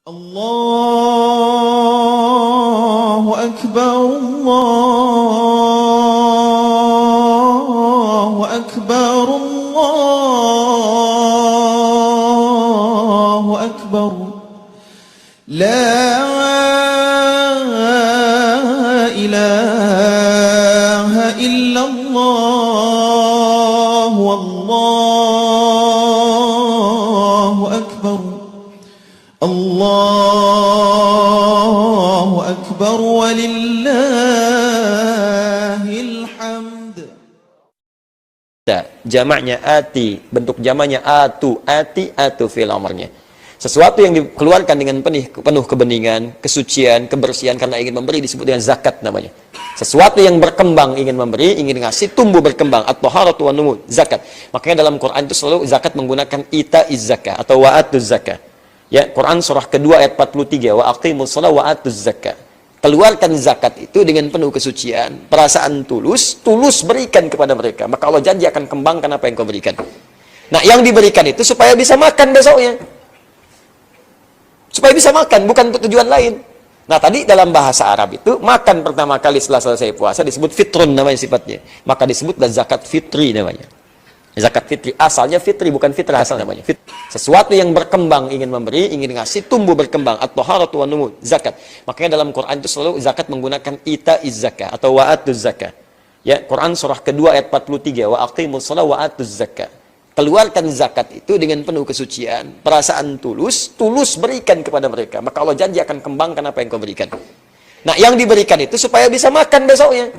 Allahu Akbar, Allahu Akbar, Allahu Akbar. La ilaha illallah, wallahu akbar. Allahu akbar walillahil hamd. Jamaknya ati, bentuk jamaknya atu, atu fi'il amarnya. Sesuatu yang dikeluarkan dengan penuh kebeningan, kesucian, kebersihan karena ingin memberi disebut dengan zakat namanya. Sesuatu yang berkembang ingin memberi, ingin ngasih, tumbuh berkembang, at-taharatu wan numu, zakat. Makanya dalam Quran itu selalu zakat menggunakan ita'iz zakah atau wa'atuz zakah. Ya, Quran surah kedua ayat 43, wa aqimus shalah wa atuz zakah. Keluarkan zakat itu dengan penuh kesucian, perasaan tulus berikan kepada mereka. Maka Allah janji akan kembangkan apa yang kau berikan. Nah, yang diberikan itu supaya bisa makan besoknya. Supaya bisa makan, bukan untuk tujuan lain. Nah, tadi dalam bahasa Arab itu, makan pertama kali setelah selesai puasa disebut fitrun namanya sifatnya. Maka disebutlah zakat fitri namanya. Zakat fitri, asalnya fitri, bukan fitrah asal namanya. Sesuatu yang berkembang ingin memberi, ingin ngasih, tumbuh berkembang. At-taharatu wan numu, zakat. Makanya dalam Quran itu selalu zakat menggunakan ita'iz zakah atau wa'atuz zakah. Ya, Quran surah kedua ayat 43, wa aqimus shalah wa atuz zakah. Keluarkan zakat itu dengan penuh kesucian, perasaan tulus berikan kepada mereka. Maka Allah janji akan kembangkan apa yang kau berikan. Nah, yang diberikan itu supaya bisa makan besoknya.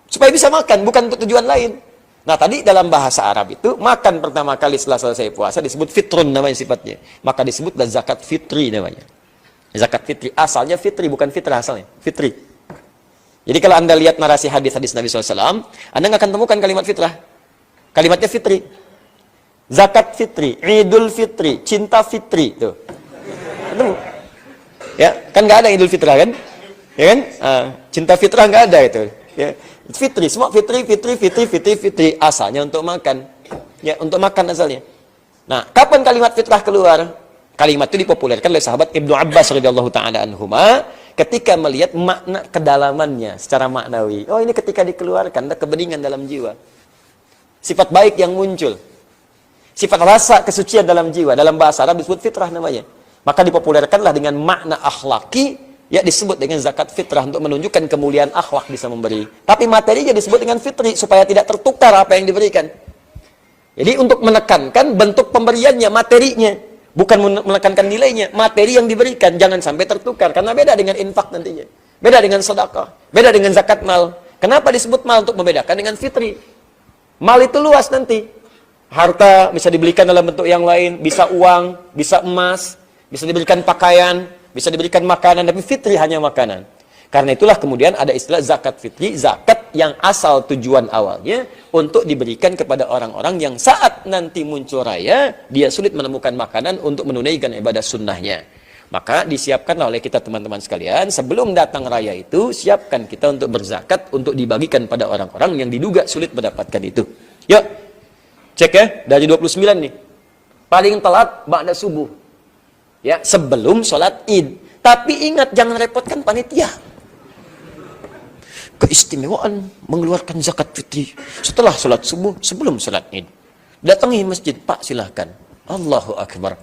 Supaya bisa makan, bukan untuk tujuan lain. Nah, tadi dalam bahasa Arab itu, makan pertama kali setelah selesai puasa disebut fitrun namanya sifatnya. Maka disebutlah zakat fitri namanya. Zakat fitri, asalnya fitri, bukan fitrah asalnya. Fitri. Jadi kalau Anda lihat narasi hadis-hadis Nabi SAW, Anda nggak akan temukan kalimat fitrah. Kalimatnya fitri. Zakat fitri, Idul Fitri, cinta fitri. Tuh. Ketemu? Ya, kan nggak ada Idul Fitrah kan? Ya kan? Cinta fitrah nggak ada itu. Ya. Fitri, semua fitri. Asalnya untuk makan. Ya, untuk makan asalnya. Nah, kapan kalimat fitrah keluar? Kalimat itu dipopulerkan oleh sahabat Ibnu Abbas radhiyallahu taala anhuma ketika melihat makna kedalamannya secara maknawi. Oh, ini ketika dikeluarkan ada kebeningan dalam jiwa. Sifat baik yang muncul. Sifat rasa kesucian dalam jiwa. Dalam bahasa Arab disebut fitrah namanya. Maka dipopulerkanlah dengan makna akhlaki, ya disebut dengan zakat fitrah untuk menunjukkan kemuliaan akhlak bisa memberi. Tapi materinya disebut dengan fitri supaya tidak tertukar apa yang diberikan. Jadi untuk menekankan bentuk pemberiannya, materinya. Bukan menekankan nilainya, materi yang diberikan. Jangan sampai tertukar. Karena beda dengan infak nantinya. Beda dengan sedekah. Beda dengan zakat mal. Kenapa disebut mal? Untuk membedakan dengan fitri. Mal itu luas nanti. Harta bisa dibelikan dalam bentuk yang lain, bisa uang, bisa emas, bisa diberikan pakaian, bisa diberikan makanan, tapi fitri hanya makanan. Karena itulah kemudian ada istilah zakat fitri, zakat yang asal tujuan awalnya untuk diberikan kepada orang-orang yang saat nanti muncul raya, dia sulit menemukan makanan untuk menunaikan ibadah sunnahnya. Maka disiapkanlah oleh kita teman-teman sekalian, sebelum datang raya itu, siapkan kita untuk berzakat, untuk dibagikan pada orang-orang yang diduga sulit mendapatkan itu. Yuk, cek ya, dari 29 nih. Paling telat, ba'da subuh. Ya, sebelum sholat id. Tapi ingat, jangan repotkan panitia. Keistimewaan mengeluarkan zakat fitri setelah sholat subuh, sebelum sholat id. Datangi masjid, Pak silahkan. Allahu Akbar.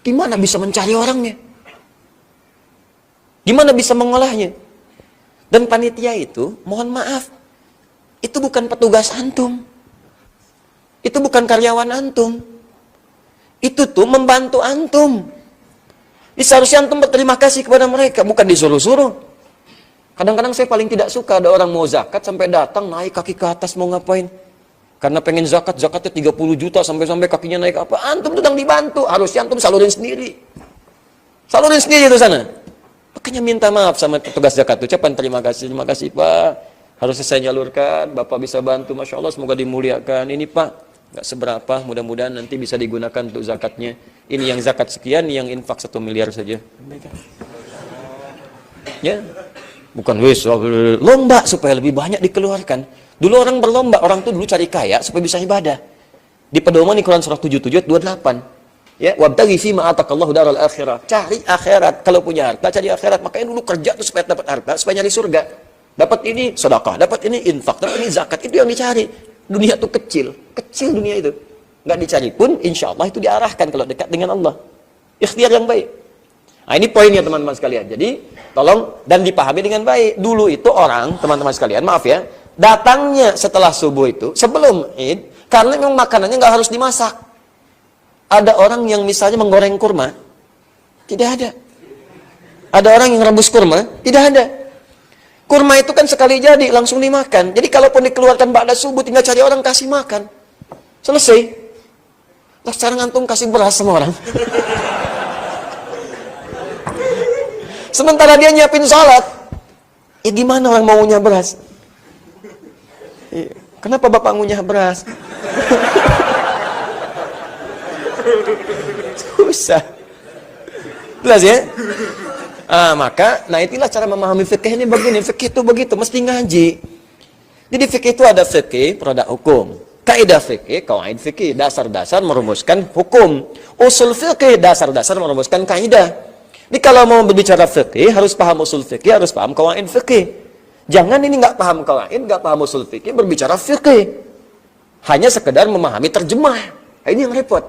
Gimana bisa mencari orangnya? Gimana bisa mengolahnya? Dan panitia itu, mohon maaf, itu bukan petugas antum. Itu bukan karyawan antum. Itu tuh membantu antum. Seharusnya antum berterima kasih kepada mereka, bukan disuruh-suruh. Kadang-kadang saya paling tidak suka ada orang mau zakat sampai datang naik kaki ke atas mau ngapain. Karena pengen zakatnya 30 juta sampai kakinya naik apa. Antum sedang dibantu. Harusnya antum salurin sendiri. Salurin sendiri itu sana. Makanya minta maaf sama petugas zakat. Ucapan terima kasih Pak. Harusnya saya nyalurkan. Bapak bisa bantu. Masya Allah semoga dimuliakan. Ini Pak. Gak seberapa. Mudah-mudahan nanti bisa digunakan untuk zakatnya. Ini yang zakat sekian. Ini yang infak 1 miliar saja. Ya. Bukan lomba supaya lebih banyak dikeluarkan. Dulu orang berlomba, orang tuh dulu cari kaya supaya bisa ibadah. Di pedoman di Quran surah 77 ayat 28. Ya, wabtaghi fima atakallahu daral akhirah. Cari akhirat. Kalau punya harta, cari akhirat. Makanya dulu kerja tuh supaya dapat harta, supaya nyari surga. Dapat ini sedekah, dapat ini infak, dapat ini zakat. Itu yang dicari. Dunia tuh kecil. Kecil dunia itu. Nggak dicari pun, insya Allah itu diarahkan kalau dekat dengan Allah. Ikhtiar yang baik. Nah, ini poinnya teman-teman sekalian. Jadi, tolong dan dipahami dengan baik. Dulu itu orang, teman-teman sekalian, maaf ya, datangnya setelah subuh itu, sebelum Id, karena memang makanannya nggak harus dimasak. Ada orang yang misalnya menggoreng kurma, tidak ada. Ada orang yang rebus kurma, tidak ada. Kurma itu kan sekali jadi, langsung dimakan. Jadi kalaupun dikeluarkan ba'da subuh, tinggal cari orang kasih makan. Selesai. Lah sekarang antum kasih beras sama orang. Sementara dia nyiapin salat. Ya gimana orang mau ngunyah beras? Kenapa bapak ngunyah beras? Susah. Jelas ya? Nah itulah cara memahami fikih ini begini. Fikih itu begitu, mesti ngaji. Jadi fikih itu ada fikih, produk hukum. Kaidah fikih, kawaid fikih, dasar-dasar merumuskan hukum. Usul fikih, dasar-dasar merumuskan kaidah. Jadi kalau mau berbicara fikih, harus paham usul fikih, harus paham kawaid fikih. Jangan ini nggak paham kawaid, nggak paham usul fikih, berbicara fikih. Hanya sekedar memahami terjemah. Nah, ini yang repot.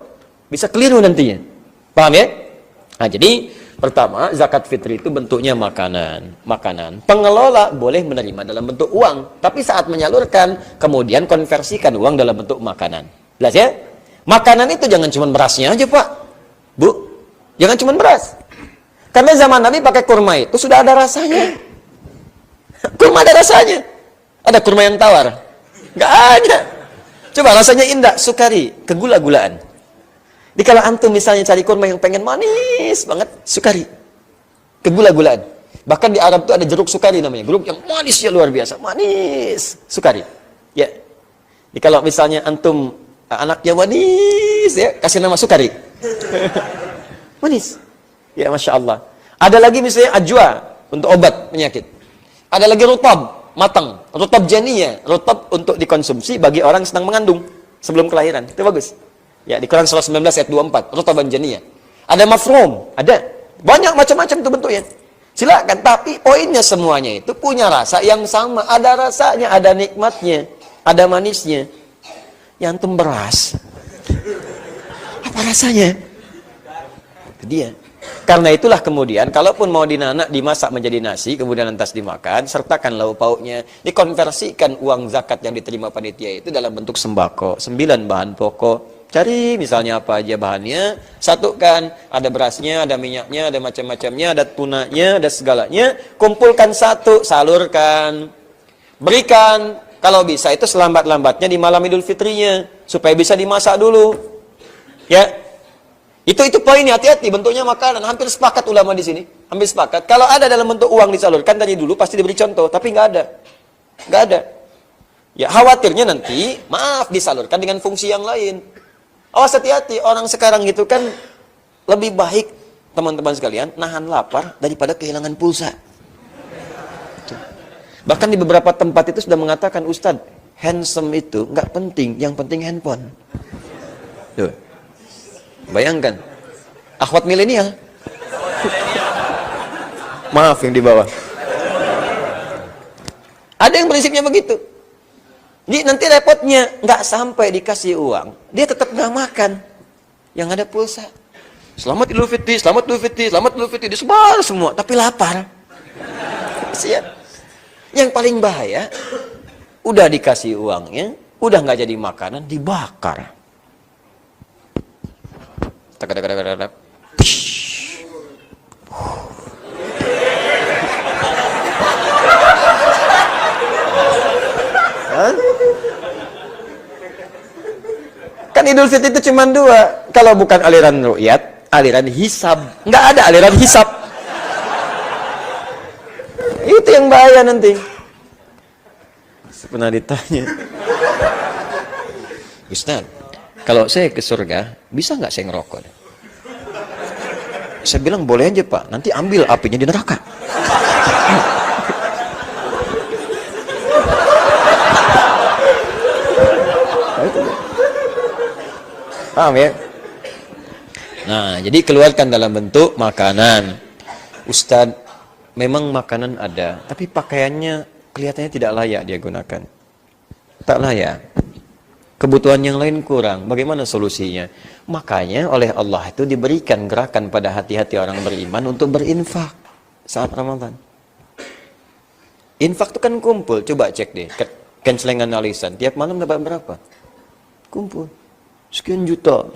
Bisa keliru nantinya. Paham ya? Nah, jadi pertama, zakat fitri itu bentuknya makanan. Pengelola boleh menerima dalam bentuk uang, tapi saat menyalurkan, kemudian konversikan uang dalam bentuk makanan. Jelas ya? Makanan itu jangan cuma berasnya aja, Pak. Bu, jangan cuma beras. Karena zaman Nabi pakai kurma itu sudah ada rasanya. Kurma ada rasanya. Ada kurma yang tawar? Nggak ada. Coba rasanya indah, sukari, kegula-gulaan. Jadi kalau antum misalnya cari kurma yang pengen manis banget, sukari, kegula-gulaan. Bahkan di Arab itu ada jeruk sukari namanya, jeruk yang manisnya luar biasa, manis, sukari. Ya. Jadi kalau misalnya antum anaknya manis, ya kasih nama sukari, manis. Ya masya Allah. Ada lagi misalnya ajwa untuk obat penyakit. Ada lagi rutab, matang, rutab janiyah, rutab untuk dikonsumsi bagi orang yang sedang mengandung sebelum kelahiran. Itu bagus. Ya, di Quran surah 19 ayat 24, rutaban janiyah. Ada mafrum, ada. Banyak macam-macam itu bentuknya. Silakan, tapi poinnya semuanya itu punya rasa yang sama. Ada rasanya, ada nikmatnya, ada manisnya. Yang antum beras. Apa rasanya? Itu dia. Karena itulah kemudian, kalaupun mau dinanak, dimasak menjadi nasi, kemudian lantas dimakan, sertakan lauk pauknya, dikonversikan uang zakat yang diterima panitia itu dalam bentuk sembako. 9 bahan pokok. Cari misalnya apa aja bahannya, satukan, ada berasnya, ada minyaknya, ada macam-macamnya, ada tunanya, ada segalanya, kumpulkan satu, salurkan, berikan, kalau bisa itu selambat-lambatnya di malam Idul Fitrinya, supaya bisa dimasak dulu, ya, itu poinnya, hati-hati, bentuknya makanan, hampir sepakat ulama di sini, hampir sepakat, kalau ada dalam bentuk uang disalurkan tadi dulu, pasti diberi contoh, tapi nggak ada, ya khawatirnya nanti, maaf, disalurkan dengan fungsi yang lain. Awas hati-hati, orang sekarang gitu kan lebih baik, teman-teman sekalian, nahan lapar daripada kehilangan pulsa. Bahkan di beberapa tempat itu sudah mengatakan, Ustadz, handsome itu nggak penting, yang penting handphone. Tuh. Bayangkan, akhwat milenial. Maaf yang di bawah. Ada yang prinsipnya begitu. Jadi nanti repotnya, nggak sampai dikasih uang, dia tetap nggak makan. Yang ada pulsa. Selamat Idul Fitri, selamat Idul Fitri, selamat Idul Fitri, disebar semua, tapi lapar. Siap. Yang paling bahaya, udah dikasih uangnya, udah nggak jadi makanan, dibakar. Kan Idul Fitri itu cuma 2. Kalau bukan aliran ru'yat, aliran hisab. Nggak ada aliran hisab. Itu yang bahaya nanti. Pernah ditanya, Ustaz, kalau saya ke surga, bisa nggak saya ngerokok? Saya bilang, boleh aja Pak, nanti ambil apinya di neraka. Paham ya? Nah, jadi keluarkan dalam bentuk makanan. Ustadz, memang makanan ada, tapi pakaiannya kelihatannya tidak layak dia gunakan. Tak layak. Kebutuhan yang lain kurang. Bagaimana solusinya? Makanya oleh Allah itu diberikan gerakan pada hati-hati orang beriman untuk berinfak saat Ramadan. Infak itu kan kumpul. Coba cek deh. Kencelengan alisan. Tiap malam dapat berapa? Kumpul. Sekian juta.